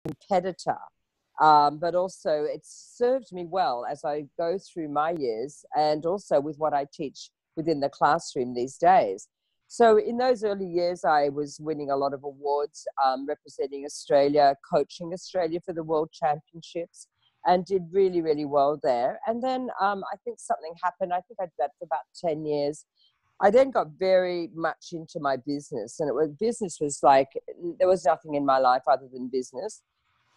competitor. But also it's served me well as I go through my years, and also with what I teach within the classroom these days. So in those early years, I was winning a lot of awards, representing Australia, coaching Australia for the World Championships, and did really, really well there. And then I think something happened. I think I did that for about 10 years. I then got very much into my business, and business was like, there was nothing in my life other than business.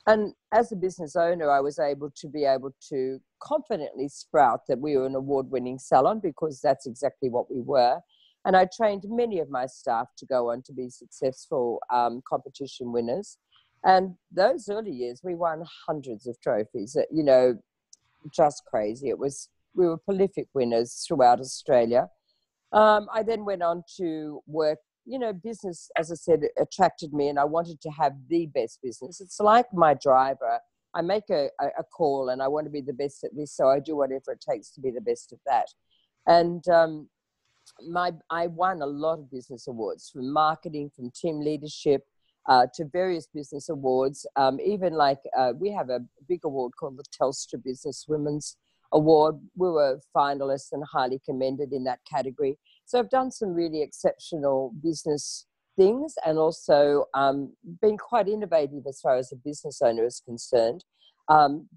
And as a business owner, I was able to confidently sprout that we were an award-winning salon, because that's exactly what we were. And I trained many of my staff to go on to be successful competition winners. And those early years, we won hundreds of trophies, just crazy. We were prolific winners throughout Australia. I then went on to work. Business, as I said, attracted me, and I wanted to have the best business. It's like my driver. I make a call and I want to be the best at this, so I do whatever it takes to be the best at that. And I won a lot of business awards, from marketing, from team leadership, to various business awards. Even we have a big award called the Telstra Business Women's Award. We were finalists and highly commended in that category. So I've done some really exceptional business things, and also been quite innovative as far as a business owner is concerned.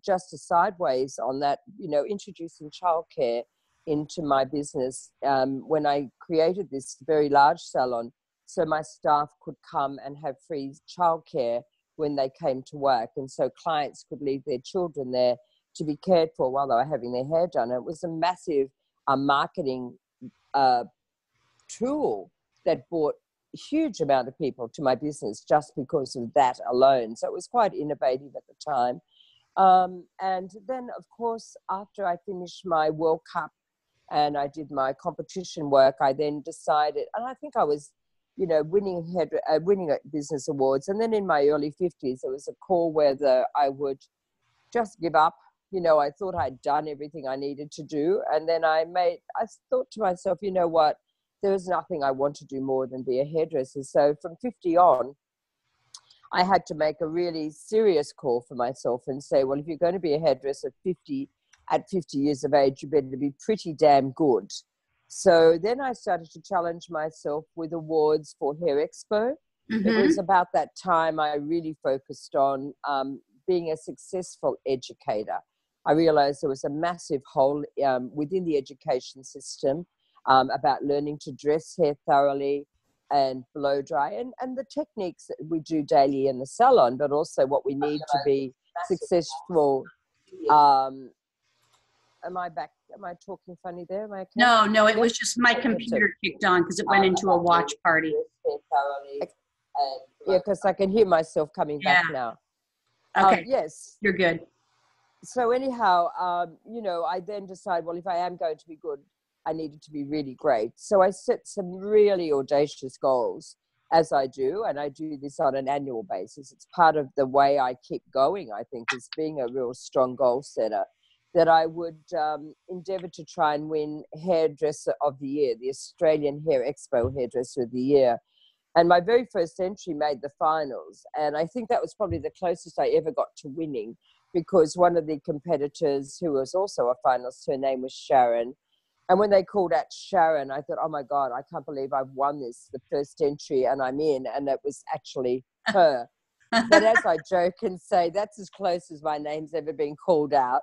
Just a sideways on that, introducing childcare into my business when I created this very large salon, so my staff could come and have free childcare when they came to work, and so clients could leave their children there to be cared for while they were having their hair done. It was a massive marketing tool that brought a huge amount of people to my business just because of that alone. So it was quite innovative at the time. And then, of course, after I finished my World Cup and I did my competition work, I then decided, and I think I was, winning business awards. And then in my early 50s, there was a call whether I would just give up. I thought I'd done everything I needed to do. And then I thought to myself, you know what? There was nothing I want to do more than be a hairdresser. So from 50 on, I had to make a really serious call for myself and say, well, if you're going to be a hairdresser at 50 years of age, you better be pretty damn good. So then I started to challenge myself with awards for Hair Expo. Mm-hmm. It was about that time I really focused on being a successful educator. I realized there was a massive hole within the education system about learning to dress hair thoroughly and blow dry, and the techniques that we do daily in the salon, but also what we need to be successful. Am I back? Am I talking funny there? Am I okay? No, it was just my computer kicked on because it went into a watch party. Yeah, because I can hear myself coming back now. Okay. Yes. You're good. So anyhow, I then decided, well, if I am going to be good, I needed to be really great. So I set some really audacious goals, as I do, and I do this on an annual basis. It's part of the way I keep going, I think, is being a real strong goal setter, that I would endeavour to try and win Hairdresser of the Year, the Australian Hair Expo Hairdresser of the Year. And my very first entry made the finals. And I think that was probably the closest I ever got to winning, because one of the competitors, who was also a finalist, her name was Sharon. And when they called out Sharon, I thought, oh my God, I can't believe I've won this, the first entry, and I'm in. And it was actually her. But as I joke and say, that's as close as my name's ever been called out,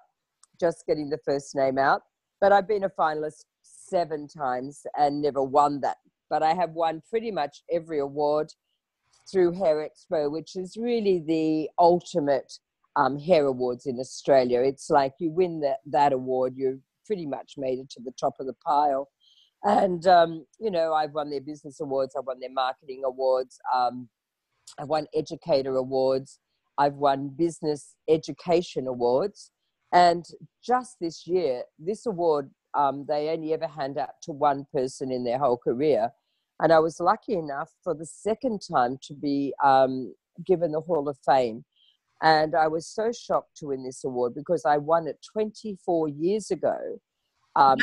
just getting the first name out. But I've been a finalist 7 times and never won that. But I have won pretty much every award through Hair Expo, which is really the ultimate hair awards in Australia. It's like you win that award, you've pretty much made it to the top of the pile. And, I've won their business awards, I've won their marketing awards, I've won educator awards, I've won business education awards. And just this year, this award, they only ever hand out to one person in their whole career. And I was lucky enough for the second time to be given the Hall of Fame. And I was so shocked to win this award because I won it 24 years ago. Wow.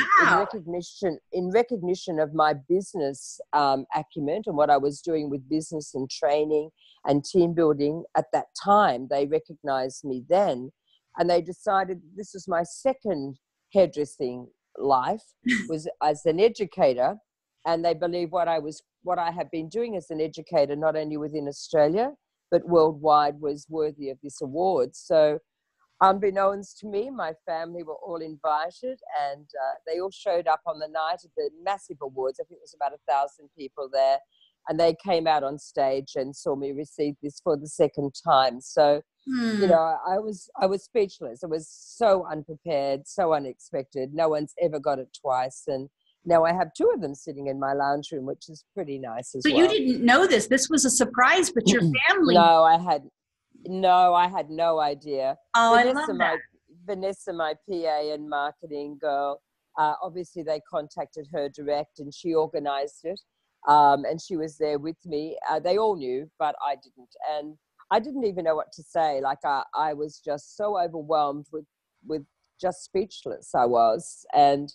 In recognition of my business acumen and what I was doing with business and training and team building at that time. They recognized me then, and they decided this was my second hairdressing life was as an educator, and they believe what I have been doing as an educator, not only within Australia but worldwide, was worthy of this award. So unbeknownst to me, my family were all invited, and they all showed up on the night of the massive awards. I think it was about 1,000 people there, and they came out on stage and saw me receive this for the second time. So, you know, I was speechless. I was so unprepared, so unexpected. No one's ever got it twice, and now I have two of them sitting in my lounge room, which is pretty nice as So well. you didn't know this. This was a surprise, but your family. No, I had no idea. Oh, I love that. Vanessa, my PA and marketing girl, obviously they contacted her direct, and she organized it. And she was there with me. They all knew, but I didn't. And I didn't even know what to say. Like I was just so overwhelmed with just speechless I was. And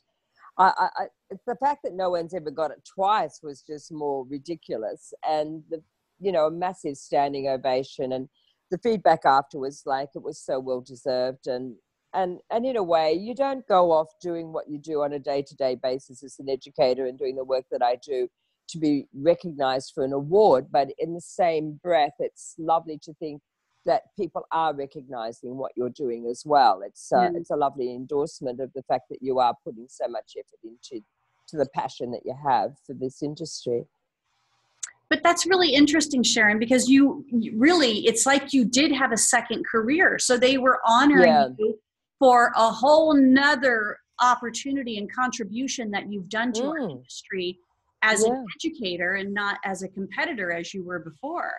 the fact that no one's ever got it twice was just more ridiculous. And a massive standing ovation, and the feedback afterwards, like, it was so well deserved. And in a way, you don't go off doing what you do on a day-to-day basis as an educator and doing the work that I do to be recognized for an award, but in the same breath, it's lovely to think that people are recognizing what you're doing as well. It's a lovely endorsement of the fact that you are putting so much effort into the passion that you have for this industry. But that's really interesting, Sharon, because you really, it's like you did have a second career. So they were honoring you for a whole nother opportunity and contribution that you've done to our industry as an educator and not as a competitor as you were before.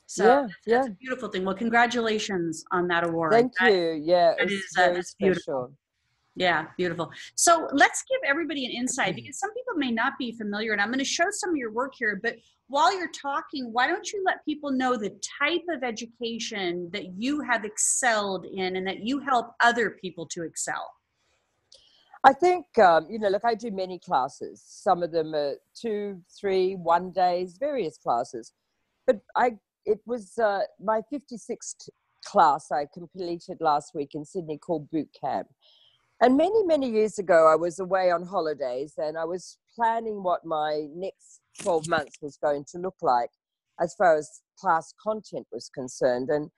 So that's a beautiful thing. Well, congratulations on that award. Thank you. Yeah, it's very that's special. Beautiful. Yeah, beautiful. So let's give everybody an insight, because some people may not be familiar, and I'm going to show some of your work here, but while you're talking, why don't you let people know the type of education that you have excelled in and that you help other people to excel? I think, look, I do many classes. Some of them are 2, 3, 1 days, various classes. But it was my 56th class I completed last week in Sydney called Boot Camp. And many, many years ago, I was away on holidays, and I was planning what my next 12 months was going to look like as far as class content was concerned. And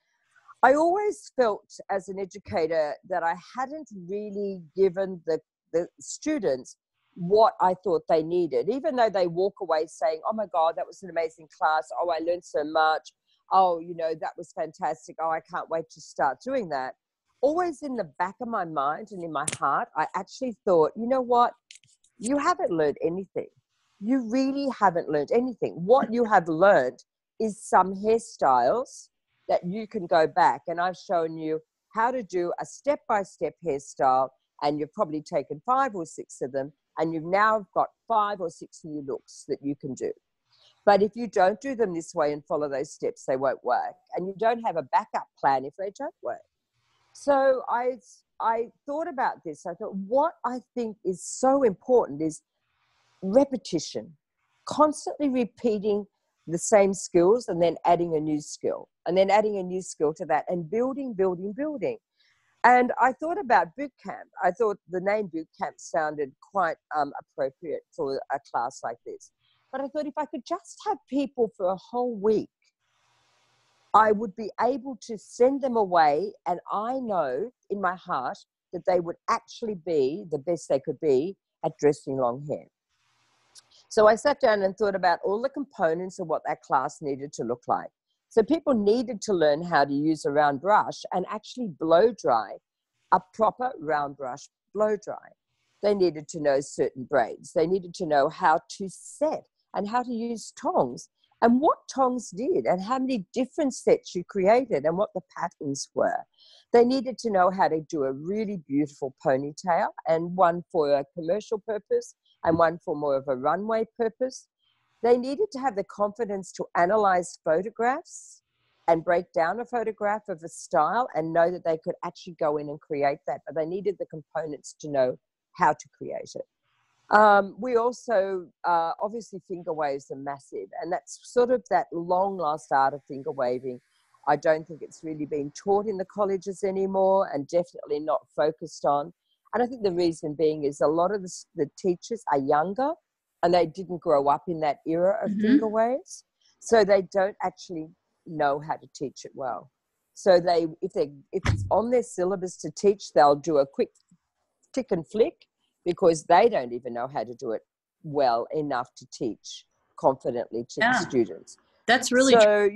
I always felt as an educator that I hadn't really given the students what I thought they needed, even though they walk away saying, oh my God, that was an amazing class. Oh, I learned so much. Oh, that was fantastic. Oh, I can't wait to start doing that. Always in the back of my mind and in my heart, I actually thought, you know what? You haven't learned anything. You really haven't learned anything. What you have learned is some hairstyles that you can go back, and I've shown you how to do a step-by-step hairstyle, and you've probably taken 5 or 6 of them, and you've now got 5 or 6 new looks that you can do. But if you don't do them this way and follow those steps, they won't work. And you don't have a backup plan if they don't work. So I thought about this. I thought, what I think is so important is repetition, constantly repeating the same skills and then adding a new skill, and then adding a new skill to that, and building. And I thought about boot camp. I thought the name boot camp sounded quite appropriate for a class like this. But I thought if I could just have people for a whole week, I would be able to send them away, and I know in my heart that they would actually be the best they could be at dressing long hair. So I sat down and thought about all the components of what that class needed to look like. So people needed to learn how to use a round brush and actually blow dry a proper round brush blow dry. They needed to know certain braids. They needed to know how to set and how to use tongs, and what tongs did, and how many different sets you created, and what the patterns were. They needed to know how to do a really beautiful ponytail, and one for a commercial purpose and one for more of a runway purpose. They needed to have the confidence to analyze photographs and break down a photograph of a style and know that they could actually go in and create that. But they needed the components to know how to create it. We also, obviously finger waves are massive, and that's sort of that long lost art of finger waving. I don't think it's really being taught in the colleges anymore, and definitely not focused on. And I think the reason being is a lot of the teachers are younger, and they didn't grow up in that era of finger waves. So they don't actually know how to teach it well. So if it's on their syllabus to teach, they'll do a quick tick and flick, because they don't even know how to do it well enough to teach confidently to the students. That's really so,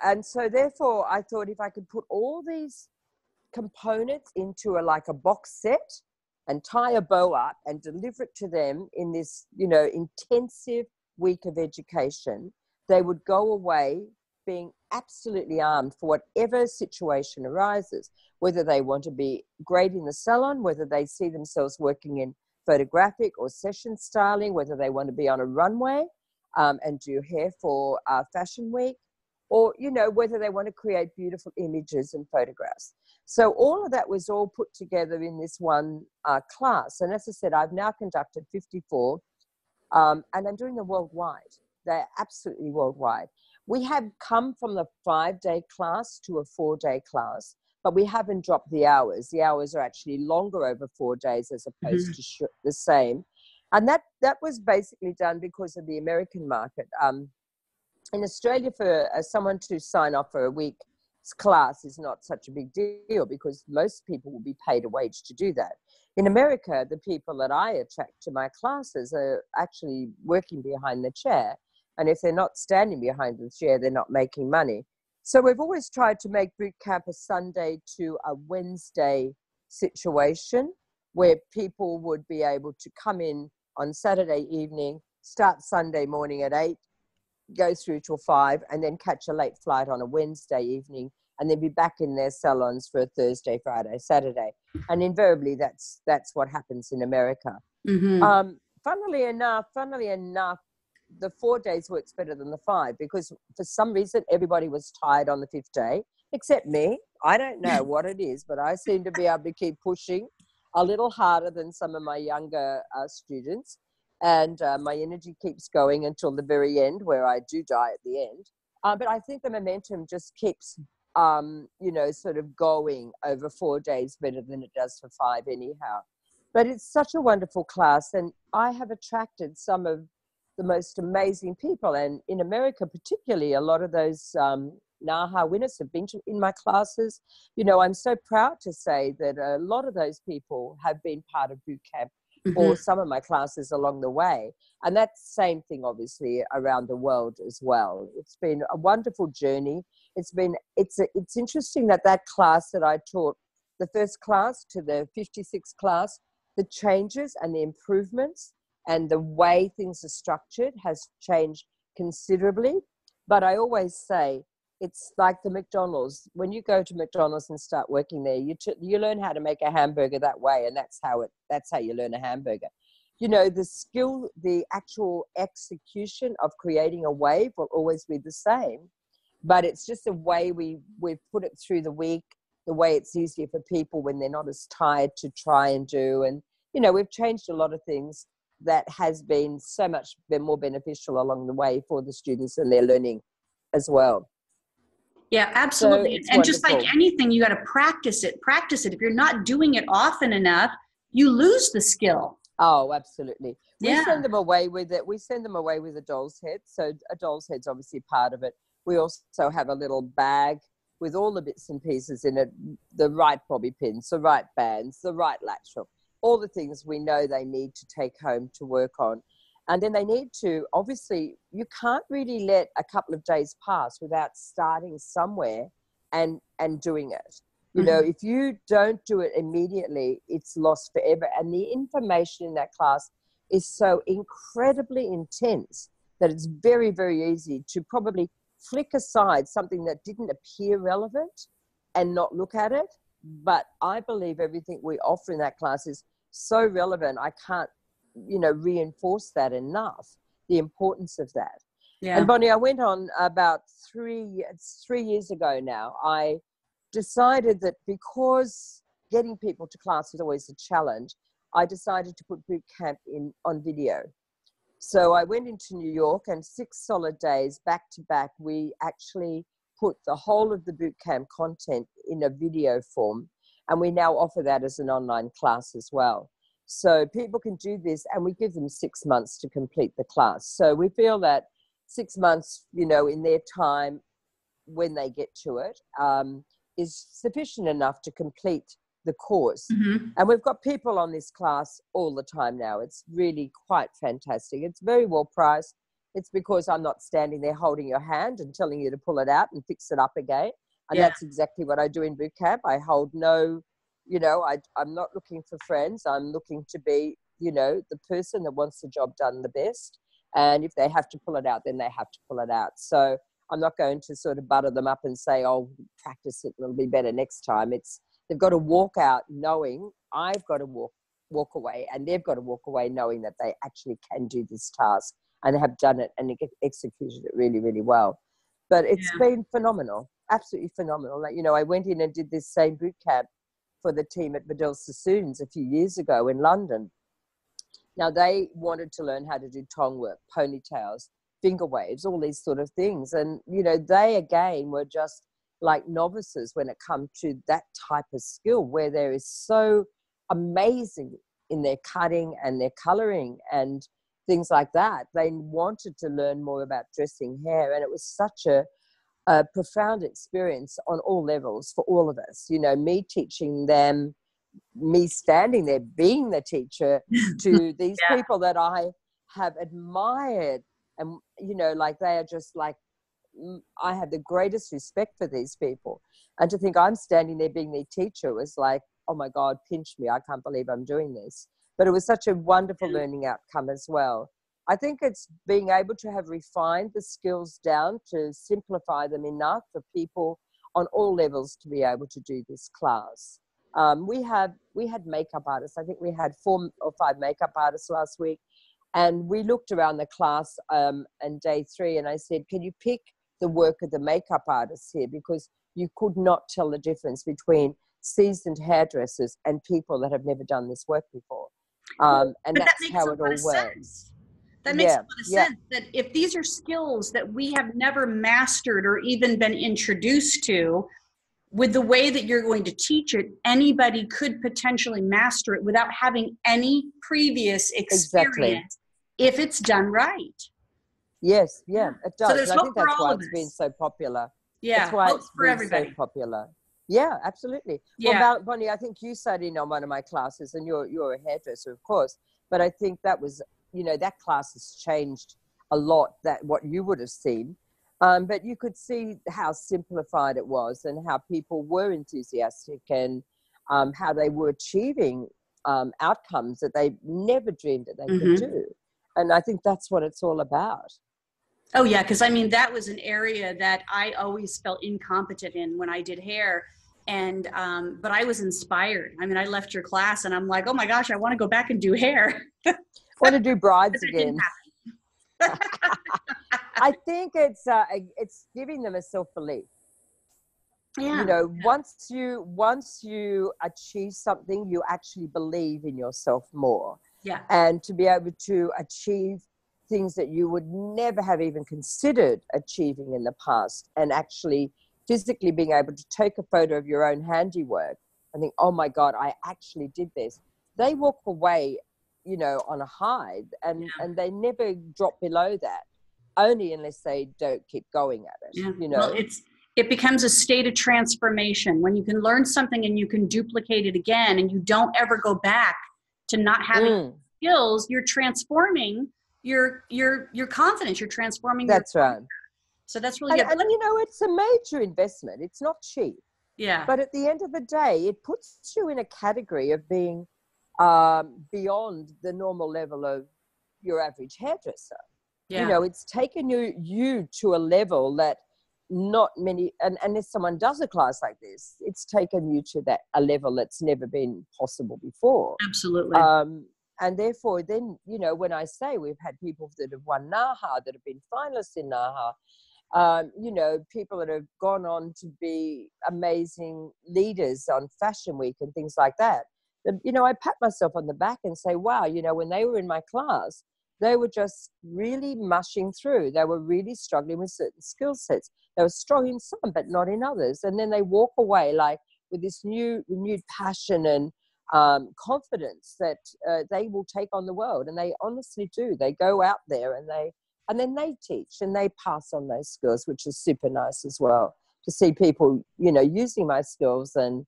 and so therefore I thought if I could put all these components into a box set and tie a bow up and deliver it to them in this, intensive week of education, they would go away being absolutely armed for whatever situation arises, whether they want to be great in the salon, whether they see themselves working in photographic or session styling, whether they want to be on a runway and do hair for Fashion Week, or, whether they want to create beautiful images and photographs. So all of that was all put together in this one class. And as I said, I've now conducted 54, and I'm doing them worldwide. They're absolutely worldwide. We have come from the 5-day class to a 4-day class, but we haven't dropped the hours. The hours are actually longer over 4 days as opposed to the same. And that was basically done because of the American market. In Australia, for someone to sign off for a week's class is not such a big deal, because most people will be paid a wage to do that. In America, the people that I attract to my classes are actually working behind the chair. And if they're not standing behind the chair, they're not making money. So we've always tried to make boot camp a Sunday to a Wednesday situation, where people would be able to come in on Saturday evening, start Sunday morning at 8, go through till 5, and then catch a late flight on a Wednesday evening, and then be back in their salons for a Thursday, Friday, Saturday. And invariably that's what happens in America. Funnily enough, the 4 days works better than the 5, because for some reason everybody was tired on the 5th day, except me. I don't know what it is, but I seem to be able to keep pushing a little harder than some of my younger students. And my energy keeps going until the very end, where I do die at the end. But I think the momentum just keeps, sort of going over 4 days better than it does for 5 anyhow. But it's such a wonderful class, and I have attracted some of the most amazing people. And in America particularly, a lot of those NAHA winners have been in my classes. I'm so proud to say that a lot of those people have been part of boot camp or some of my classes along the way. And that's the same thing, obviously, around the world as well. It's been a wonderful journey. It's interesting that class that I taught, the first class to the 56th class, the changes and the improvements and the way things are structured has changed considerably. But I always say, it's like the McDonald's. When you go to McDonald's and start working there, you learn how to make a hamburger that way, and that's how you learn a hamburger. The skill, the actual execution of creating a wave will always be the same, but it's just the way we've put it through the week, the way it's easier for people when they're not as tired to try and do. And we've changed a lot of things that has been so much more beneficial along the way for the students and their learning as well. Yeah, absolutely. So and just like anything, you got to practice it. If you're not doing it often enough, you lose the skill. Oh, absolutely. We send them away with it. We send them away with a doll's head. So a doll's head's obviously part of it. We also have a little bag with all the bits and pieces in it, the right bobby pins, the right bands, the right lateral, all the things we know they need to take home to work on. And then they need to, obviously, you can't really let a couple of days pass without starting somewhere and doing it. If you don't do it immediately, it's lost forever. And the information in that class is so incredibly intense that it's very, very easy to probably flick aside something that didn't appear relevant and not look at it. But I believe everything we offer in that class is so relevant. I can't reinforce that enough, the importance of that. Yeah. And Bonnie, I went on about 3 years ago now. I decided that because getting people to class is always a challenge, I decided to put boot camp on video. So I went into New York, and 6 solid days back to back, we actually put the whole of the boot camp content in a video form. And we now offer that as an online class as well. So people can do this, and we give them 6 months to complete the class. So we feel that 6 months, you know, in their time when they get to it, is sufficient enough to complete the course. And we've got people on this class all the time now. It's really quite fantastic. It's very well priced. It's because I'm not standing there holding your hand and telling you to pull it out and fix it up again. And that's exactly what I do in boot camp. I hold no, you know, I'm not looking for friends. I'm looking to be, you know, the person that wants the job done the best. And if they have to pull it out, then they have to pull it out. So I'm not going to sort of butter them up and say, oh, practice it, it'll be better next time. They've got to walk out knowing I've got to walk away, and they've got to walk away knowing that they actually can do this task and have done it and executed it really, really well. But it's been phenomenal, absolutely phenomenal. Like, you know, I went in and did this same boot camp for the team at Vidal Sassoons a few years ago in London. Now, they wanted to learn how to do tongue work, ponytails, finger waves, all these sort of things. And, you know, they, again, were just like novices when it comes to that type of skill, where there is so amazing in their cutting and their coloring and things like that. They wanted to learn more about dressing hair, and it was such a profound experience on all levels for all of us. You know, me teaching them, me standing there being the teacher to these people that I have admired, and, you know, like they are just like, I have the greatest respect for these people. And to think I'm standing there being their teacher was like, oh my God, pinch me. I can't believe I'm doing this. But it was such a wonderful learning outcome as well. I think it's being able to have refined the skills down to simplify them enough for people on all levels to be able to do this class. We had makeup artists. I think we had 4 or 5 makeup artists last week. And we looked around the class and day 3, and I said, can you pick the work of the makeup artists here? Because you could not tell the difference between seasoned hairdressers and people that have never done this work before. And that's how it all works. That makes a lot of sense, that if these are skills that we have never mastered or even been introduced to, with the way that you're going to teach it, anybody could potentially master it without having any previous experience if it's done right. Yes, it does. So there's hope for all of us. It's been so popular. Yeah, that's why hope it's for been everybody. so popular. Yeah, absolutely. Yeah. Well, Bonnie, I think you sat in on one of my classes, and you're a hairdresser, of course. But I think that was, you know, that class has changed a lot, that what you would have seen. But you could see how simplified it was, and how people were enthusiastic, and how they were achieving outcomes that they never dreamed that they could do. And I think that's what it's all about. Oh, yeah, because I mean, that was an area that I always felt incompetent in when I did hair. And but I was inspired. I mean, I left your class and I'm like, oh my gosh, I want to go back and do hair. Want to do brides again. I think it's giving them a self-belief. Yeah. You know, once you achieve something, you actually believe in yourself more. Yeah. And to be able to achieve things that you would never have even considered achieving in the past, and actually physically being able to take a photo of your own handiwork and think, oh my God, I actually did this. They walk away, you know, on a high, and they never drop below that, only unless they don't keep going at it. Yeah. You know, well, it becomes a state of transformation when you can learn something and you can duplicate it again, and you don't ever go back to not having skills. You're transforming your confidence. You're transforming. That's right. So that's really good. And you know, it's a major investment. It's not cheap. Yeah. But at the end of the day, it puts you in a category of being beyond the normal level of your average hairdresser. Yeah. You know, it's taken you to a level that not many, and unless someone does a class like this, it's taken you to a level that's never been possible before. Absolutely. And therefore, then, you know, when I say we've had people that have won NAHA, that have been finalists in NAHA, you know, people that have gone on to be amazing leaders on Fashion Week and things like that. you know, I pat myself on the back and say, wow, you know, when they were in my class, they were just really mushing through. They were really struggling with certain skill sets. They were strong in some, but not in others. And then they walk away like with this renewed passion and confidence that they will take on the world. And they honestly do. They go out there and then they teach and they pass on those skills, which is super nice as well, to see people, you know, using my skills and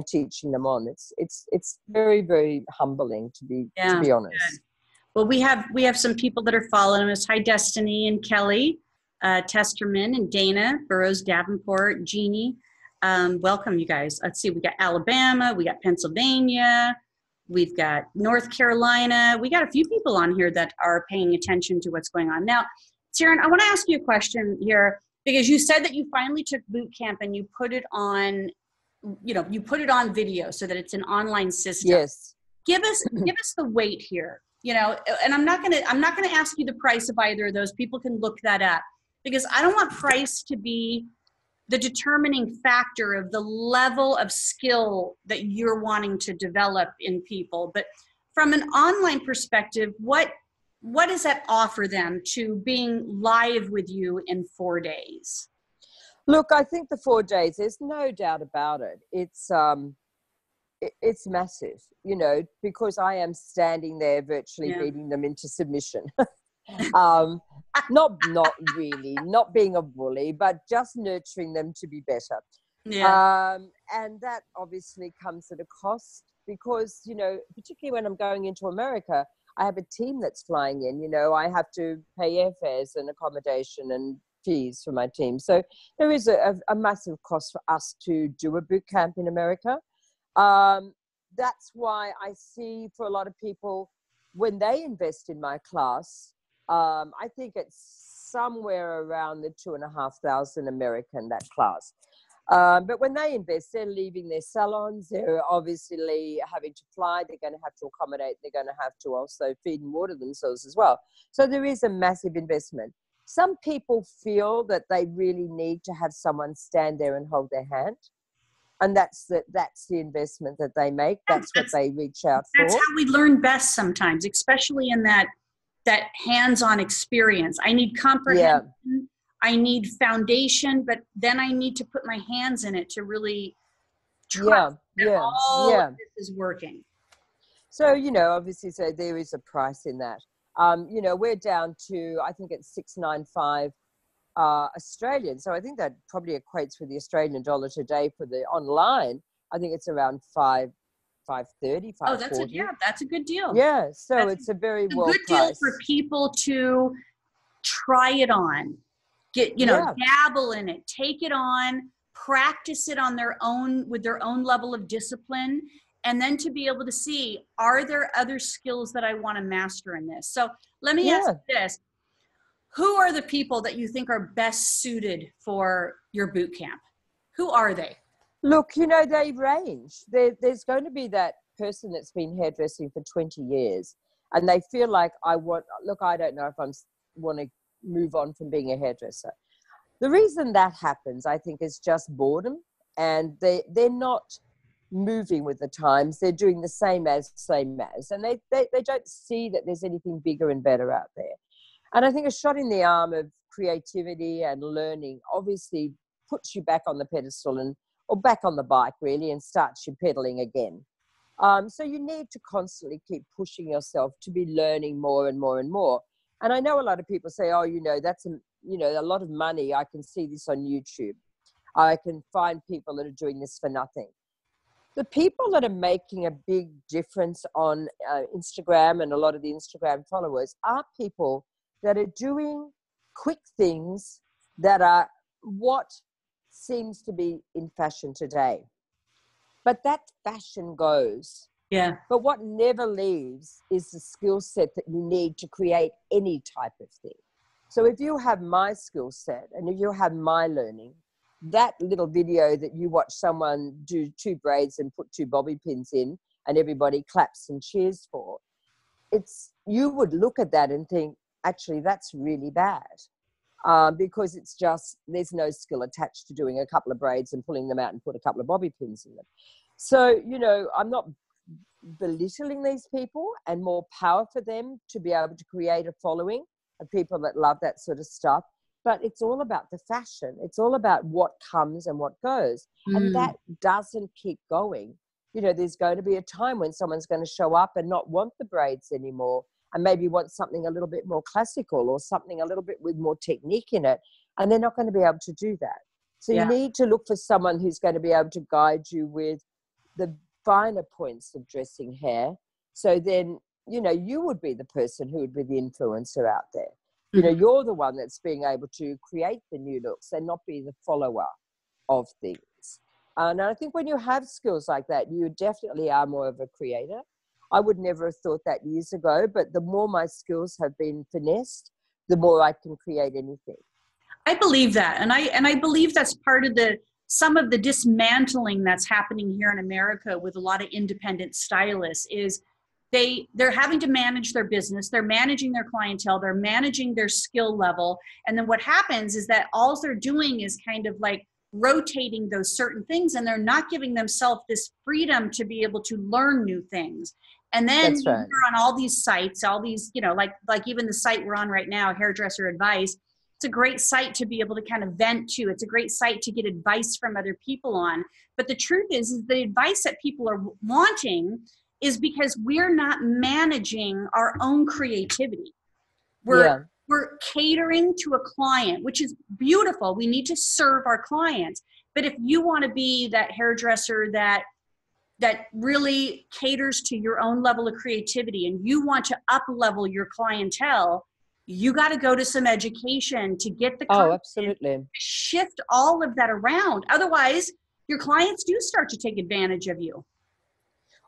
teaching them on. It's very, very humbling to be honest. Good. Well, we have some people that are following us. Hi, Destiny and Kelly, Testerman and Dana, Burroughs, Davenport, Jeannie. Welcome, you guys. Let's see. We got Alabama. We got Pennsylvania. We've got North Carolina. We got a few people on here that are paying attention to what's going on. Now, Sharon, I want to ask you a question here, because you said that you finally took boot camp and you put it on, you know, you put it on video so that it's an online system. Yes. Give us the weight here, you know, and I'm not going to ask you the price of either of those. People can look that up, because I don't want price to be the determining factor of the level of skill that you're wanting to develop in people. But from an online perspective, what does that offer them to being live with you in 4 days? Look, I think the 4 days, there's no doubt about it. It's massive, you know, because I am standing there virtually beating them into submission. Not really, not being a bully, but just nurturing them to be better. Yeah. And that obviously comes at a cost, because, you know, particularly when I'm going into America, I have a team that's flying in. You know, I have to pay airfares and accommodation and fees for my team. So there is a massive cost for us to do a boot camp in America. That's why I see for a lot of people, when they invest in my class, I think it's somewhere around the 2,500 American, that class. But when they invest, they're leaving their salons. They're obviously having to fly. They're going to have to accommodate. They're going to have to also feed and water themselves as well. So there is a massive investment. Some people feel that they really need to have someone stand there and hold their hand. And that's the investment that they make. That's what they reach out for. That's how we learn best sometimes, especially in that hands-on experience. I need comprehension. Yeah. I need foundation, but then I need to put my hands in it to really trust that all of this is working. So, you know, obviously, so there is a price in that. You know, we're down to, I think it's $695 Australian. So I think that probably equates with the Australian dollar today for the online. I think it's around $530, $540. Oh, that's a good deal. Yeah, so it's a very well good deal for people to try it on. Get, you know, dabble in it, take it on, practice it on their own, with their own level of discipline, and then to be able to see, are there other skills that I want to master in this? So let me ask this. Who are the people that you think are best suited for your boot camp? Who are they? Look, you know, they range. There's going to be that person that's been hairdressing for 20 years and they feel like I don't know if I want to move on from being a hairdresser. The reason that happens, I think, is just boredom, and they're not moving with the times. They're doing the same as, and they don't see that there's anything bigger and better out there. And I think a shot in the arm of creativity and learning obviously puts you back on the pedestal or back on the bike really, and starts you pedaling again. So you need to constantly keep pushing yourself to be learning more and more and more. And I know a lot of people say, oh, you know, that's a lot of money. I can see this on YouTube. I can find people that are doing this for nothing. The people that are making a big difference on Instagram, and a lot of the Instagram followers, are people that are doing quick things that are what seems to be in fashion today. But that fashion goes. Yeah. But what never leaves is the skill set that you need to create any type of thing. So if you have my skill set and if you have my learning, that little video that you watch someone do 2 braids and put 2 bobby pins in and everybody claps and cheers for, you would look at that and think, actually, that's really bad. Because it's just, there's no skill attached to doing a couple of braids and pulling them out and put a couple of bobby pins in them. So, you know, I'm not belittling these people and more power for them to be able to create a following of people that love that sort of stuff. But it's all about the fashion. It's all about what comes and what goes. And that doesn't keep going. You know, there's going to be a time when someone's going to show up and not want the braids anymore, and maybe want something a little bit more classical or something a little bit with more technique in it. And they're not going to be able to do that. So you need to look for someone who's going to be able to guide you with the finer points of dressing hair. So then, you know, you would be the person who would be the influencer out there. You know, you're the one that's being able to create the new looks and not be the follower of things. And I think when you have skills like that, you definitely are more of a creator. I would never have thought that years ago, but the more my skills have been finessed, the more I can create anything. I believe that. And I believe that's part of some of the dismantling that's happening here in America with a lot of independent stylists is they're having to manage their business, they're managing their clientele, they're managing their skill level. And then what happens is that all they're doing is kind of like rotating those certain things, and they're not giving themselves this freedom to be able to learn new things. And then That's right. you're on all these sites, all these, you know, like even the site we're on right now, Hairdresser Advice. It's a great site to be able to kind of vent to. It's a great site to get advice from other people on. But the truth is the advice that people are wanting is because we're not managing our own creativity. We're catering to a client, which is beautiful. We need to serve our clients. But if you want to be that hairdresser that really caters to your own level of creativity and you want to up-level your clientele, you got to go to some education to get the content, absolutely. shift all of that around. Otherwise, your clients do start to take advantage of you.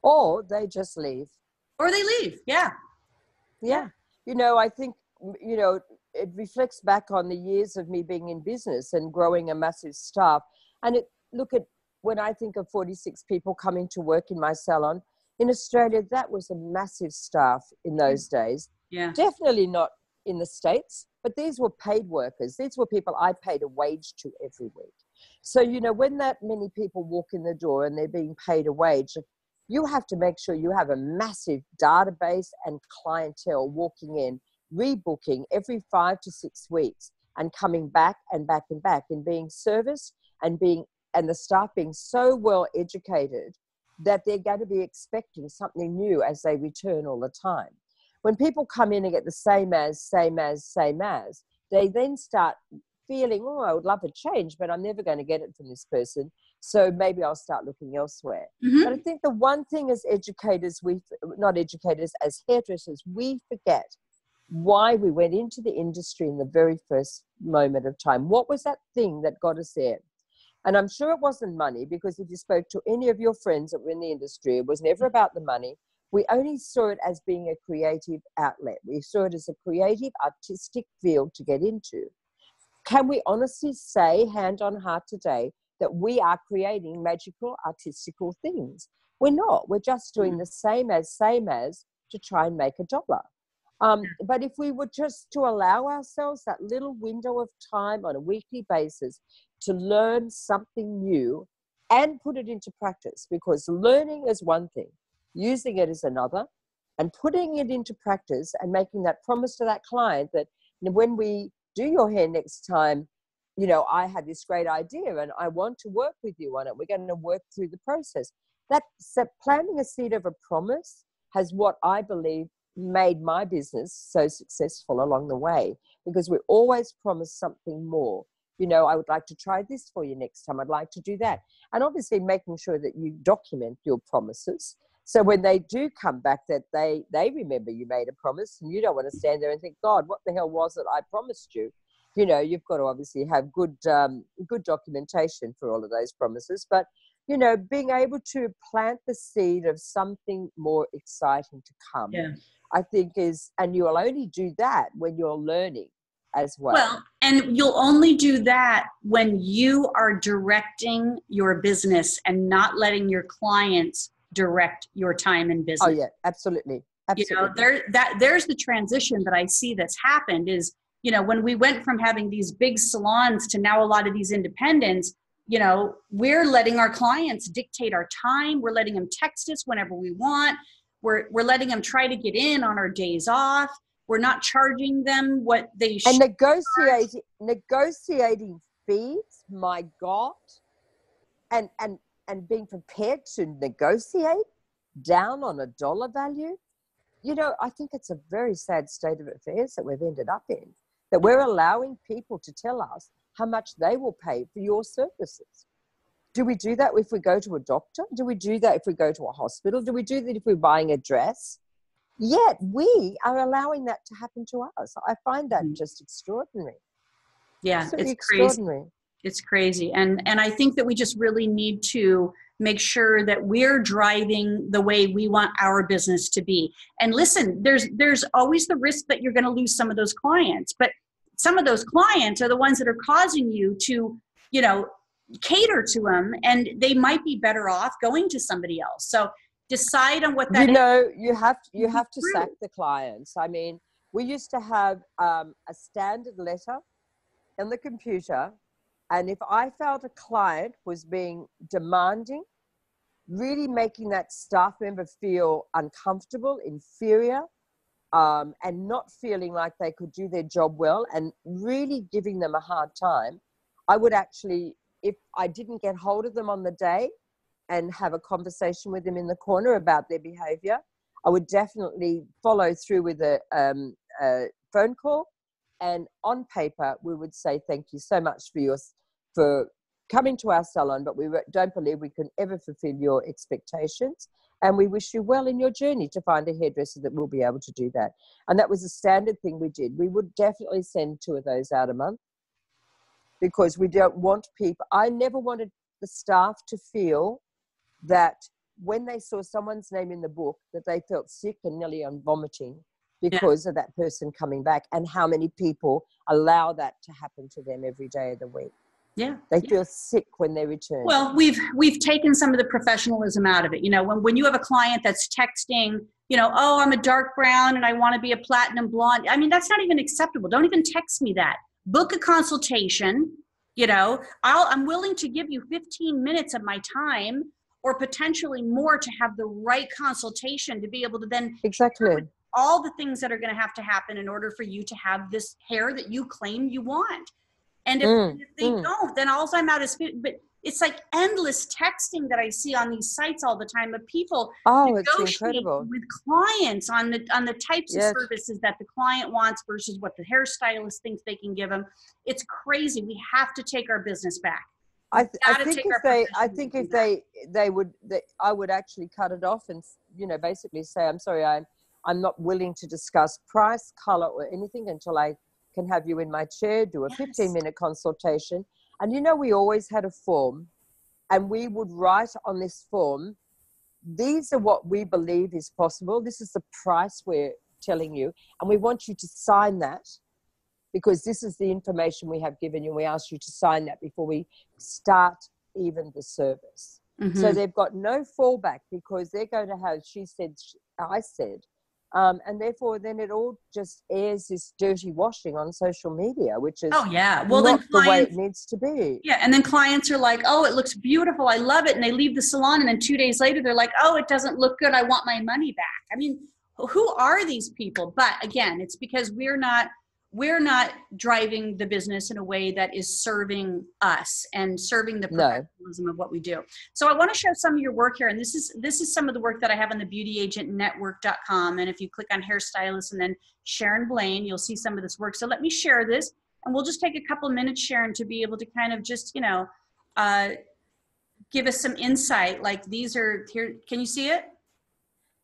Or they just leave. Or they leave, yeah. You know, I think, you know, it reflects back on the years of me being in business and growing a massive staff. And look at, when I think of 46 people coming to work in my salon, in Australia, that was a massive staff in those days. Yeah. Definitely not in the States, but these were paid workers. These were people I paid a wage to every week. So, you know, when that many people walk in the door and they're being paid a wage, you have to make sure you have a massive database and clientele walking in, rebooking every 5 to 6 weeks and coming back and back and back and being serviced and the staff being so well educated that they're going to be expecting something new as they return all the time. When people come in and get the same as, they then start feeling, oh, I would love a change, but I'm never going to get it from this person. So maybe I'll start looking elsewhere. But I think the one thing as educators, as hairdressers, we forget why we went into the industry in the very first moment of time. What was that thing that got us there? And I'm sure it wasn't money, because if you spoke to any of your friends that were in the industry, it was never about the money. We only saw it as being a creative outlet. We saw it as a creative, artistic field to get into. Can we honestly say, hand on heart today, that we are creating magical, artistical things? We're not. We're just doing the same as to try and make a dollar. But if we were just to allow ourselves that little window of time on a weekly basis to learn something new and put it into practice, because learning is one thing, using it is another, and putting it into practice and making that promise to that client that, you know, when we do your hair next time, you know, I had this great idea and I want to work with you on it. We're going to work through the process. So planting a seed of a promise has, what I believe, made my business so successful along the way, because we always promise something more. You know, I would like to try this for you next time. I'd like to do that. And obviously making sure that you document your promises. So when they do come back, that they remember you made a promise, and you don't want to stand there and think, God, what the hell was it I promised you? You know, you've got to obviously have good documentation for all of those promises. But, you know, being able to plant the seed of something more exciting to come, I think and you'll only do that when you're learning as well. Well, and you'll only do that when you are directing your business and not letting your clients direct your time and business. Oh yeah, absolutely. You know, there's the transition that I see that's happened is, you know, when we went from having these big salons to now a lot of these independents, you know, we're letting our clients dictate our time. We're letting them text us whenever we want. We're letting them try to get in on our days off. We're not charging them what they should. And negotiating fees, my God, and being prepared to negotiate down on a dollar value. You know, I think it's a very sad state of affairs that we've ended up in, that we're allowing people to tell us how much they will pay for your services. Do we do that if we go to a doctor? Do we do that if we go to a hospital? Do we do that if we're buying a dress? Yet we are allowing that to happen to us. I find that just extraordinary. Yeah, Absolutely it's crazy. Extraordinary. It's crazy. And I think that we just really need to make sure that we're driving the way we want our business to be. And listen, there's always the risk that you're going to lose some of those clients, but some of those clients are the ones that are causing you to, you know, cater to them, and they might be better off going to somebody else. So decide on what that is. You know, you have to sack the clients. I mean, we used to have a standard letter in the computer, and if I felt a client was being demanding, really making that staff member feel uncomfortable, inferior, and not feeling like they could do their job well, and really giving them a hard time, I would actually, if I didn't get hold of them on the day and have a conversation with them in the corner about their behavior, I would definitely follow through with a phone call. And on paper, we would say, thank you so much for coming to our salon, but we don't believe we can ever fulfill your expectations. And we wish you well in your journey to find a hairdresser that will be able to do that. And that was a standard thing we did. We would definitely send 2 of those out a month, because we don't want people. I never wanted the staff to feel that when they saw someone's name in the book, that they felt sick and nearly on vomiting because of that person coming back, and how many people allow that to happen to them every day of the week. Yeah. They feel sick when they return. Well, we've taken some of the professionalism out of it. You know, when you have a client that's texting, you know, oh, I'm a dark brown and I want to be a platinum blonde. I mean, that's not even acceptable. Don't even text me that. Book a consultation. You know, I'm willing to give you 15 minutes of my time, or potentially more, to have the right consultation, to be able to then exactly all the things that are going to happen in order for you to have this hair that you claim you want. And if they don't, then all I'm out is, but it's like endless texting that I see on these sites all the time of people negotiating with clients on the types of services that the client wants versus what the hairstylist thinks they can give them. It's crazy. We have to take our business back. I think if they would, I would actually cut it off and, you know, basically say, I'm sorry, I'm not willing to discuss price, color, or anything until I can have you in my chair, do a 15-minute consultation. And, you know, we always had a form, and we would write on this form, these are what we believe is possible. This is the price we're telling you. And we want you to sign that, because this is the information we have given you. We ask you to sign that before we start even the service. Mm-hmm. So they've got no fallback, because they're going to have, she said, I said, and therefore then it all just airs this dirty washing on social media, which is not the way it needs to be. Yeah, and then clients are like, oh, it looks beautiful, I love it, and they leave the salon, and then 2 days later they're like, oh, it doesn't look good, I want my money back. I mean, who are these people? But again, it's because we're not driving the business in a way that is serving us and serving the professionalism of what we do. So I want to show some of your work here. And this is some of the work that I have on the beautyagentnetwork.com. And if you click on hairstylist and then Sharon Blain, you'll see some of this work. So let me share this, and we'll just take a couple minutes, Sharon, to be able to kind of just, you know, give us some insight. Like, these are here. Can you see it?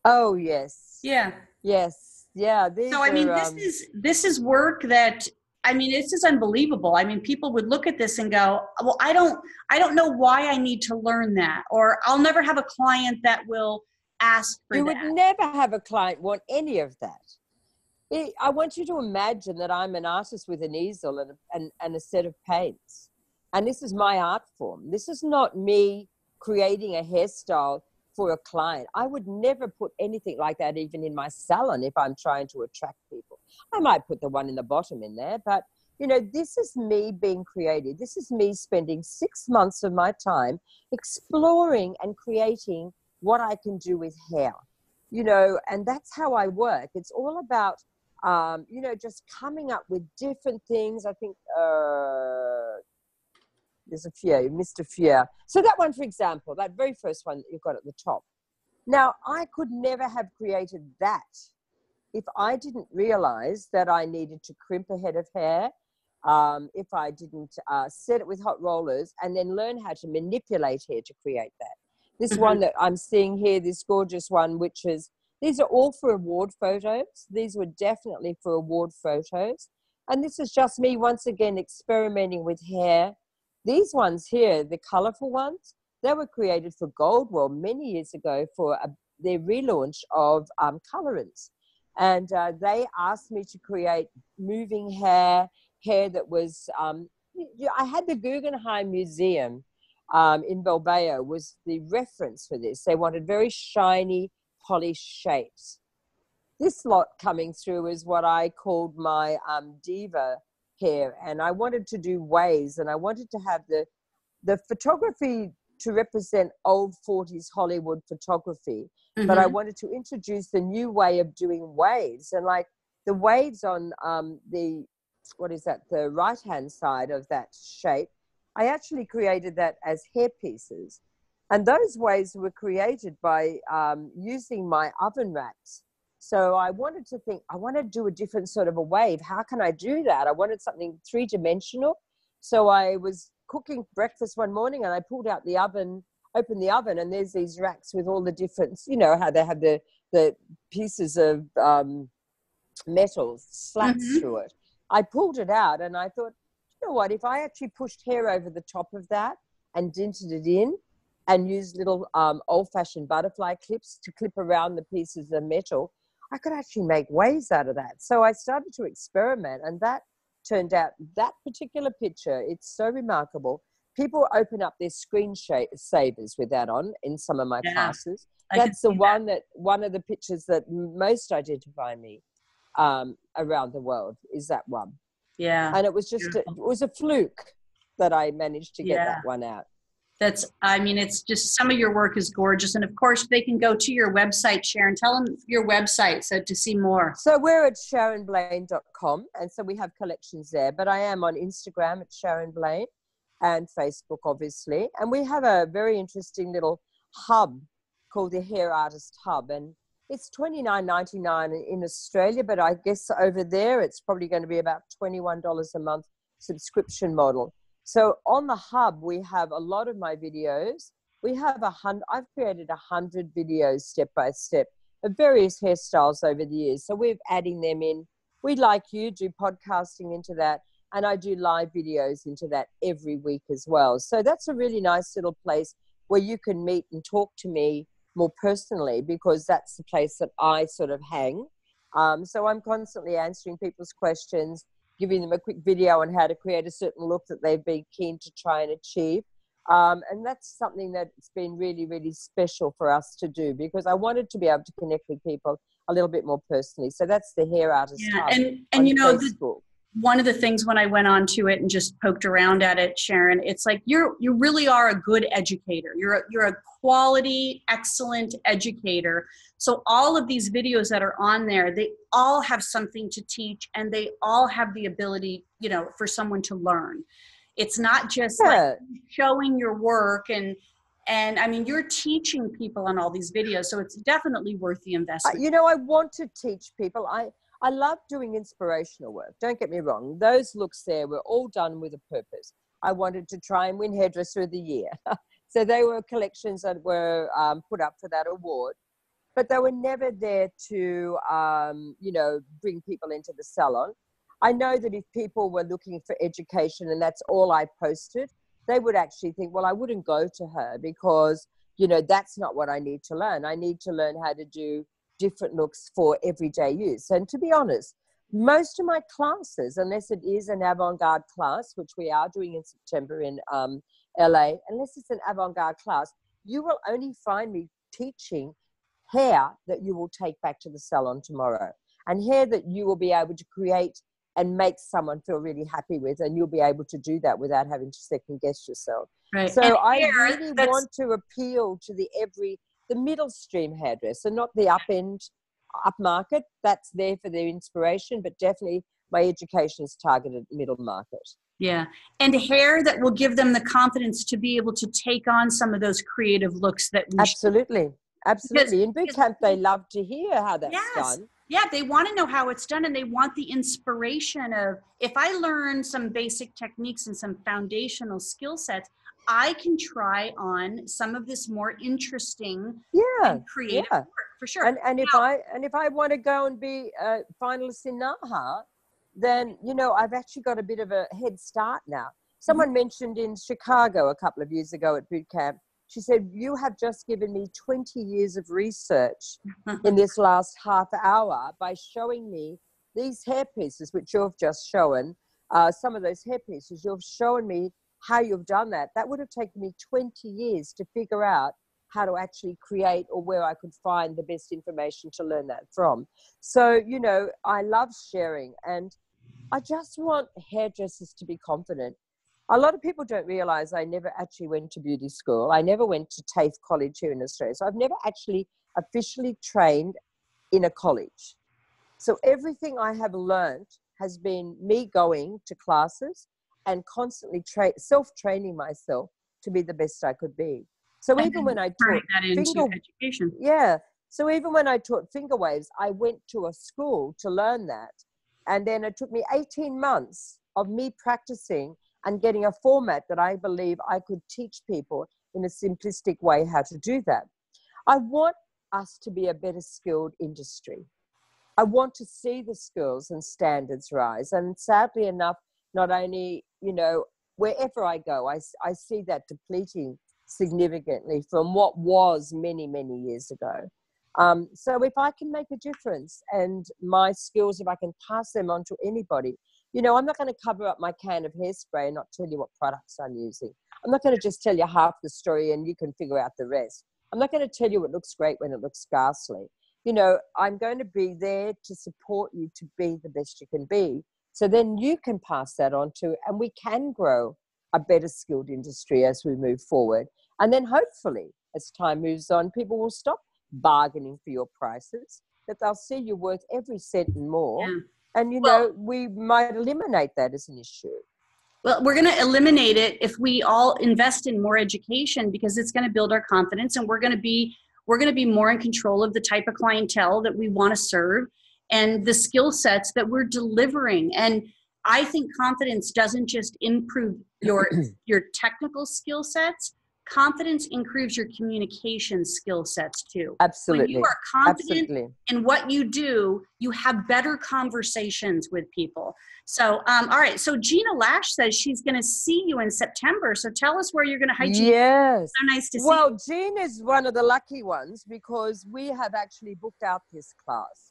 Oh, yes. Yeah. Yes. Yeah. So, I mean, this is work that, I mean, this is unbelievable. I mean, people would look at this and go, well, I don't know why I need to learn that, or I'll never have a client that will ask for that. You would never have a client want any of that. I want you to imagine that I'm an artist with an easel and a set of paints. And this is my art form. This is not me creating a hairstyle for a client. I would never put anything like that even in my salon if I'm trying to attract people. I might put the one in the bottom in there, but You know, this is me being creative. This is me spending 6 months of my time exploring and creating what I can do with hair, you know, and that's how I work. It's all about, you know, just coming up with different things. I think there's a few, you missed a few. So that one, for example, that very first one that you've got at the top. Now, I could never have created that if I didn't realize that I needed to crimp a head of hair, if I didn't set it with hot rollers and then learn how to manipulate hair to create that. This one that I'm seeing here, this gorgeous one, which is, these are all for award photos. These were definitely for award photos. And this is just me once again experimenting with hair. These ones here, the colorful ones, they were created for Goldwell many years ago for their relaunch of colorants. And they asked me to create moving hair that was, I had the Guggenheim Museum in Bilbao was the reference for this. They wanted very shiny, polished shapes. This lot coming through is what I called my diva hair. And I wanted to do waves, and I wanted to have the photography to represent old 40s Hollywood photography. But I wanted to introduce the new way of doing waves. And like the waves on the right-hand side of that shape, I actually created that as hair pieces. And those waves were created by using my oven racks. So I wanted to think, I want to do a different sort of a wave. How can I do that? I wanted something three-dimensional. So I was cooking breakfast one morning and I pulled out the oven, opened the oven, and there's these racks with all the different, you know, how they have the pieces of metal slats through it. I pulled it out and I thought, you know what, if I actually pushed hair over the top of that and dinted it in and used little old-fashioned butterfly clips to clip around the pieces of metal, I could actually make waves out of that. So I started to experiment, and that turned out, that particular picture, it's so remarkable. People open up their screen savers with that on in some of my classes. That's the one that one of the pictures that most identify me around the world is that one. Yeah. And it was just, it was a fluke that I managed to get that one out. That's, I mean, it's just, some of your work is gorgeous. And of course they can go to your website, Sharon. Tell them your website so to see more. So we're at SharonBlain.com. And so we have collections there, but I am on Instagram at Sharon Blain and Facebook, obviously. And we have a very interesting little hub called the Hair Artist Hub. And it's $29.99 in Australia, but I guess over there it's probably going to be about $21 a month subscription model. So on the hub, we have a lot of my videos. We have I've created 100 videos step by step of various hairstyles over the years. So we're adding them in. We, like you, do podcasting into that, and I do live videos into that every week as well. So that's a really nice little place where you can meet and talk to me more personally, because that's the place that I sort of hang. So I'm constantly answering people's questions, giving them a quick video on how to create a certain look that they've been keen to try and achieve. And that's something that's been really, really special for us to do, because I wanted to be able to connect with people a little bit more personally. So that's the Hair Artist Hub and you know, Facebook. One of the things when I went onto it and just poked around at it, Sharon, it's like you really are a good educator. You're a quality, excellent educator. So all of these videos that are on there, they all have something to teach, and they all have the ability, you know, for someone to learn. It's not just like showing your work and I mean, you're teaching people on all these videos, so it's definitely worth the investment. You know, I want to teach people. I love doing inspirational work. Don't get me wrong. Those looks there were all done with a purpose. I wanted to try and win Hairdresser of the Year. So they were collections that were put up for that award, but they were never there to, you know, bring people into the salon. I know that if people were looking for education and that's all I posted, they would actually think, well, I wouldn't go to her because, you know, that's not what I need to learn. I need to learn how to do different looks for everyday use. And to be honest, most of my classes, unless it is an avant-garde class, which we are doing in September in LA, unless it's an avant-garde class, you will only find me teaching hair that you will take back to the salon tomorrow, and hair that you will be able to create and make someone feel really happy with, and you'll be able to do that without having to second guess yourself. Right. So and I really want to appeal to the middle stream hairdresser, not the upmarket. That's there for their inspiration, but definitely my education is targeted middle market. Yeah. And hair that will give them the confidence to be able to take on some of those creative looks that we Absolutely. Absolutely. In boot camp, they love to hear how that's yes. done. Yeah, they want to know how it's done, and they want the inspiration of, if I learn some basic techniques and some foundational skill sets, I can try on some of this more interesting and creative work, for sure. And if I want to go and be a finalist in NAHA, then, you know, I've actually got a bit of a head start now. Someone mentioned in Chicago a couple of years ago at boot camp, she said, you have just given me 20 years of research in this last half hour by showing me these hair pieces, which you've just shown, some of those hair pieces, you've shown me how you've done that. That would have taken me 20 years to figure out how to actually create, or where I could find the best information to learn that from. So, you know, I love sharing, and I just want hairdressers to be confident. A lot of people don't realize I never actually went to beauty school. I never went to TAFE College here in Australia. So I've never actually officially trained in a college. So everything I have learned has been me going to classes and constantly self-training myself to be the best I could be. So even when I taught education. So even when I taught finger waves, I went to a school to learn that. And then it took me 18 months of me practicing and getting a format that I believe I could teach people in a simplistic way how to do that. I want us to be a better skilled industry. I want to see the skills and standards rise. And sadly enough, not only, you know, wherever I go, I see that depleting significantly from what was many, many years ago. So if I can make a difference, and my skills, if I can pass them on to anybody, you know, I'm not going to cover up my can of hairspray and not tell you what products I'm using. I'm not going to just tell you half the story and you can figure out the rest. I'm not going to tell you it looks great when it looks ghastly. You know, I'm going to be there to support you to be the best you can be. So then you can pass that on to, and we can grow a better skilled industry as we move forward. And then hopefully, as time moves on, people will stop bargaining for your prices, that they'll see you're worth every cent and more. Yeah. And, you know, we might eliminate that as an issue. Well, we're going to eliminate it if we all invest in more education, because it's going to build our confidence, and we're going to be more in control of the type of clientele that we want to serve and the skill sets that we're delivering. And I think confidence doesn't just improve your technical skill sets. Confidence improves your communication skill sets too. Absolutely. When you are confident in what you do, you have better conversations with people. So, all right. So Gina Lash says she's going to see you in September. So tell us where you're going to hide. Yes. So nice to see you. Well, Jean is one of the lucky ones, because we have actually booked out this class.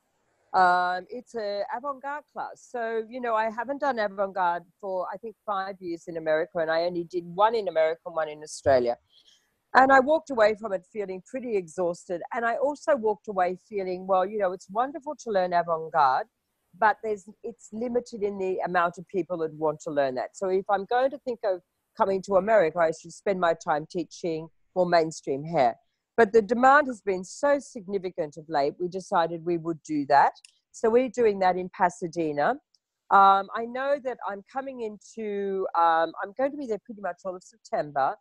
It's an avant-garde class. So, you know, I haven't done avant-garde for, I think, 5 years in America, and I only did one in America and one in Australia. And I walked away from it feeling pretty exhausted. And I also walked away feeling, well, you know, it's wonderful to learn avant-garde, but it's limited in the amount of people that want to learn that. So if I'm going to think of coming to America, I should spend my time teaching more mainstream hair. But the demand has been so significant of late, we decided we would do that. So we're doing that in Pasadena. I know that I'm coming into, I'm going to be there pretty much all of September.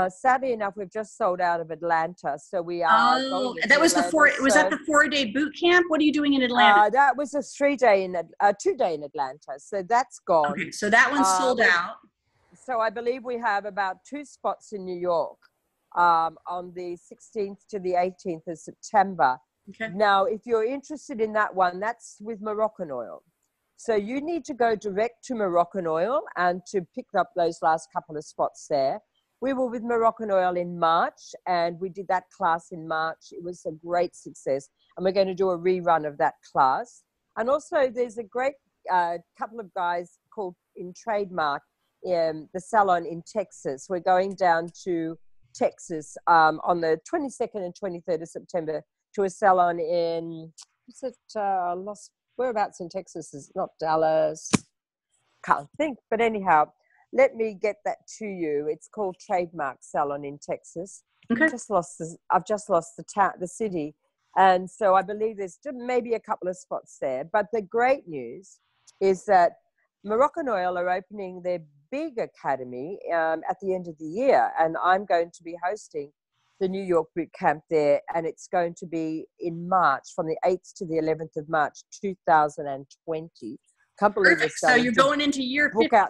Sadly enough, we've just sold out of Atlanta. So we are going that was Atlanta. Was that the 4-day boot camp? What are you doing in Atlanta? That was a 2-day in Atlanta. So that's gone. Okay, so that one's sold out. So I believe we have about 2 spots in New York. On the 16th to the 18th of September. Okay. Now, if you're interested in that one, that's with Moroccan oil. So you need to go direct to Moroccan oil and to pick up those last couple of spots there. We were with Moroccan oil in March, and we did that class in March. It was a great success, and we're going to do a rerun of that class. And also there's a great couple of guys called in Trademark, the salon in Texas. We're going down to Texas on the 22nd and 23rd of September to a salon in whereabouts in Texas is it? Not Dallas. Can't think. But anyhow, let me get that to you. It's called Trademark Salon in Texas. Okay. I've just lost the city. And so I believe there's maybe a couple of spots there. But the great news is that Moroccan Oil are opening their big academy at the end of the year. And I'm going to be hosting the New York boot camp there. And it's going to be in March, from the 8th to the 11th of March, 2020. Can't believe it's so you're going into year 55.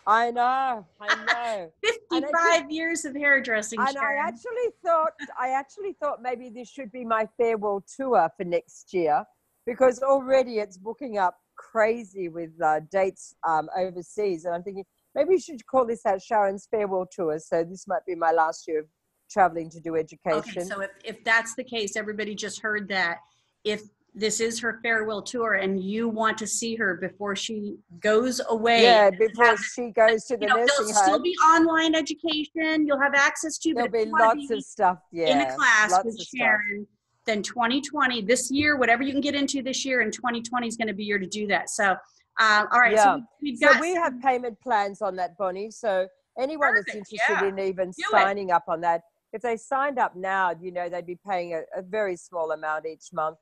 I know. 55 years of hairdressing. And Sharon. I actually thought maybe this should be my farewell tour for next year, because already it's booking up crazy with dates overseas. And I'm thinking maybe we should call this out Sharon's farewell tour. So this might be my last year of traveling to do education. Okay, so if that's the case, everybody just heard that. If this is her farewell tour and you want to see her before she goes away. Yeah, before she goes to the nursing home. There'll still be online education. You'll have access to. There'll be lots of stuff, in a class with Sharon. Then 2020, this year, whatever you can get into this year, and 2020 is going to be your to do that. So, all right. Yeah. So we have payment plans on that, Bonnie. So anyone that's interested in even signing up on that, if they signed up now, they'd be paying a very small amount each month.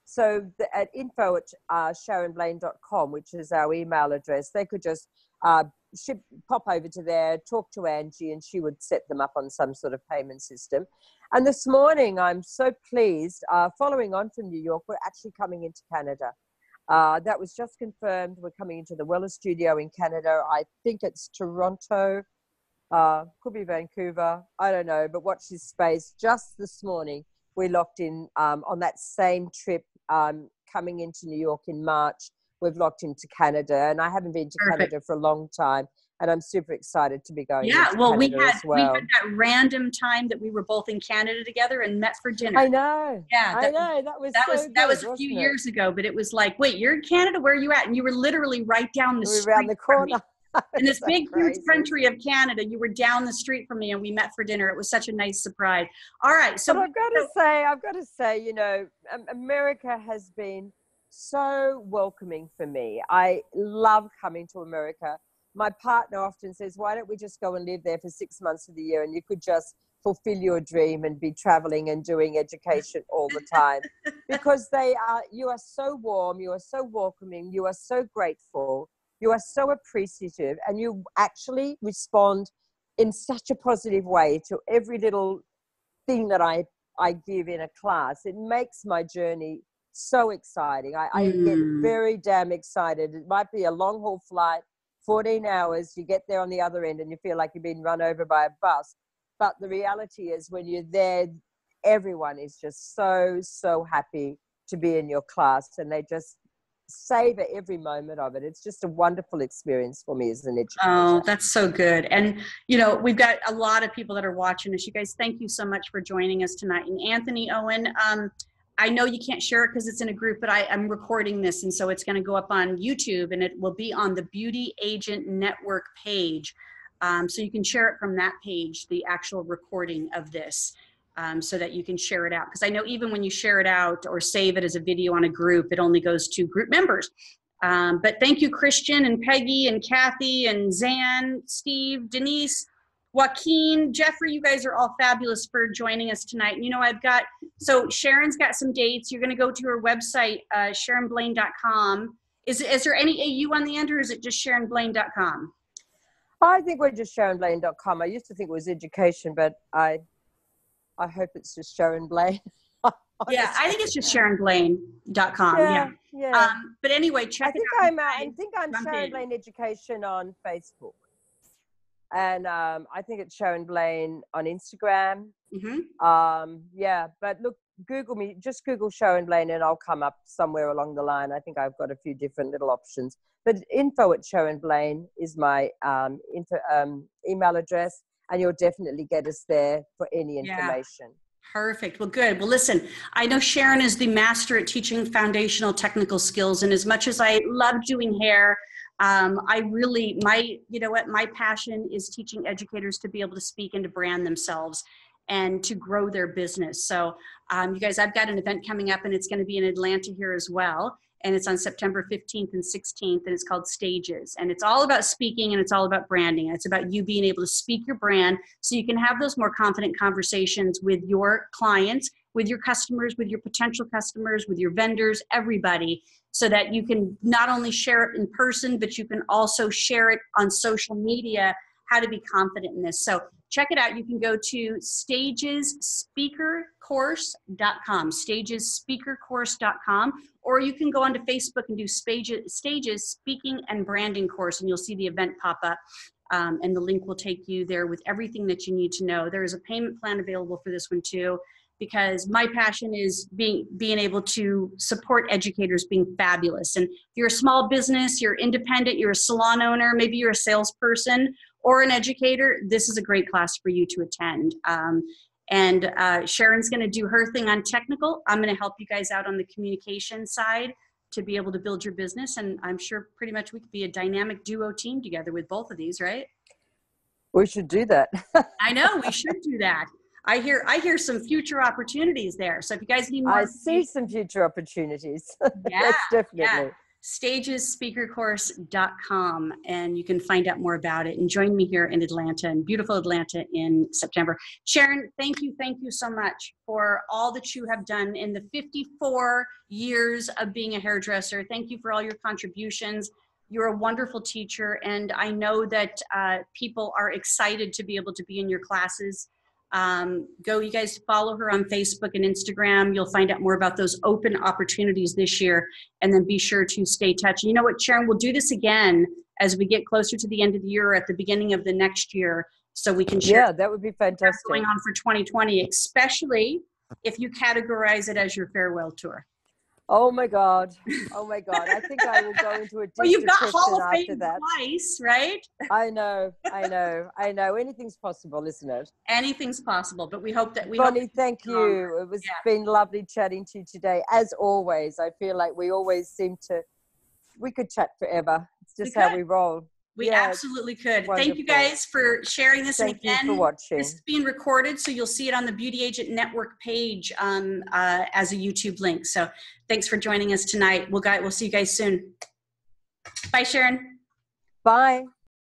So at info@sharonblain.com, which is our email address, they could just pop over to there, talk to Angie, and she would set them up on some sort of payment system. And this morning, I'm so pleased, following on from New York, we're actually coming into Canada. That was just confirmed. We're coming into the Wella studio in Canada. I think it's Toronto, could be Vancouver, I don't know, but watch this space. Just this morning, we locked in on that same trip coming into New York in March. We've locked into Canada, and I haven't been to Canada for a long time, and I'm super excited to be going. Yeah, into well, Canada we had that random time that we were both in Canada together and met for dinner. I know. Yeah, that was a few years ago, but it was like, wait, you're in Canada? Where are you at? And you were literally right down the street around the corner. In this big, huge country of Canada, you were down the street from me, and we met for dinner. It was such a nice surprise. All right, so but I've got to say, America has been so welcoming for me. I love coming to America. My partner often says, why don't we just go and live there for 6 months of the year, and you could just fulfill your dream and be traveling and doing education all the time. Because you are so warm, you are so welcoming, you are so grateful, you are so appreciative, and you actually respond in such a positive way to every little thing that I give in a class. It makes my journey so exciting. I get very damn excited. It might be a long haul flight, 14 hours, you get there on the other end and you feel like you've been run over by a bus. But the reality is, when you're there, everyone is just so happy to be in your class, and they just savor every moment of it. It's just a wonderful experience for me as an educator. Oh, that's so good. And, we've got a lot of people that are watching us. You guys, thank you so much for joining us tonight. And Anthony Owen, I know you can't share it because it's in a group, but I'm recording this, and so it's going to go up on YouTube, and it will be on the Beauty Agent Network page. So you can share it from that page, the actual recording of this, so that you can share it out. Because I know even when you share it out or save it as a video on a group, it only goes to group members. But thank you, Christian and Peggy and Kathy and Zan, Steve, Denise, Joaquin, Jeffrey. You guys are all fabulous for joining us tonight. And so Sharon's got some dates. You're going to go to her website, SharonBlain.com. Is there any AU on the end, or is it just SharonBlain.com? I think we're just SharonBlain.com. I used to think it was education, but I hope it's just Sharon Blain. Yeah, I think it's just SharonBlain.com. Yeah. But anyway, check it out. I think I'm Sharon Blain Education on Facebook. And I think it's Sharon Blain on Instagram. But look, Google me, just Google Sharon Blain and I'll come up somewhere along the line. I think I've got a few different little options. But info@Sharon Blain is my email address, and you'll definitely get us there for any information. Perfect. Well, good. Well, listen, I know Sharon is the master at teaching foundational technical skills. And as much as I love doing hair, my passion is teaching educators to be able to speak and to brand themselves. and to grow their business. So you guys, I've got an event coming up, and it's going to be in Atlanta here as well. And it's on September 15th and 16th, and it's called Stages. And it's all about speaking, and it's all about branding. It's about you being able to speak your brand so you can have those more confident conversations with your clients, with your customers, with your potential customers, with your vendors, everybody, so that you can not only share it in person, but you can also share it on social media, how to be confident in this. So check it out. You can go to stagesspeakercourse.com, stagesspeakercourse.com, or you can go onto Facebook and do Stages Speaking and Branding Course, and you'll see the event pop up. And the link will take you there with everything that you need to know. There is a payment plan available for this one too, because my passion is being able to support educators being fabulous. And if you're a small business, you're independent, you're a salon owner, maybe you're a salesperson or an educator, this is a great class for you to attend. Sharon's gonna do her thing on technical. I'm gonna help you guys out on the communication side to be able to build your business. And I'm sure pretty much we could be a dynamic duo team together with both of these, right? We should do that. I know, we should do that. I hear some future opportunities there. So if you guys need more, I see some future opportunities. Yeah, That's definitely. Yeah. Stagesspeakercourse.com, and you can find out more about it. And join me here in Atlanta, in beautiful Atlanta, in September. Sharon, thank you so much for all that you have done in the 54 years of being a hairdresser. Thank you for all your contributions. You're a wonderful teacher, and I know that people are excited to be able to be in your classes. You guys follow her on Facebook and Instagram. You'll find out more about those open opportunities this year, and then be sure to stay touched. You know what, Sharon, we'll do this again as we get closer to the end of the year or at the beginning of the next year, so we can share. Yeah, that would be fantastic. What's going on for 2020, especially if you categorize it as your farewell tour. Oh my God. Oh my God. I think I will go into a deep Well, you've got depression Hall of after Fame that. twice, right? I know. Anything's possible, isn't it? Anything's possible, but we hope that Bonnie, thank you. It was been lovely chatting to you today. As always, I feel like we could chat forever. It's just how we roll. We absolutely could. Wonderful. Thank you guys for sharing this. Thank you for watching. This is being recorded, so you'll see it on the Beauty Agent Network page as a YouTube link. So thanks for joining us tonight. We'll see you guys soon. Bye, Sharon. Bye.